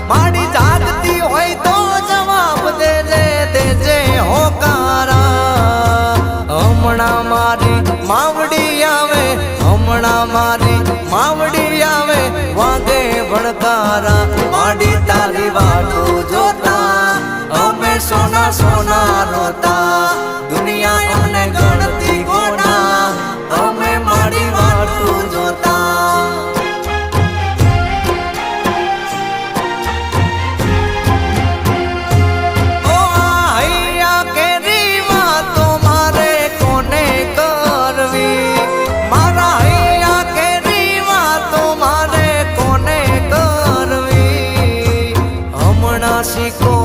માડી જાગતી હોય તો જવાબ દેજે દેજે હોકારા હમણાં મારી માવડી આવે હમણાં મારી માવડી આવે વાગે ભણકારા માડી તારી વાટો જોતા અમે સોના સોના રોતા દુનિયા અમને ગણતી ગોડા અમે માડી વાટો જોતા શીખો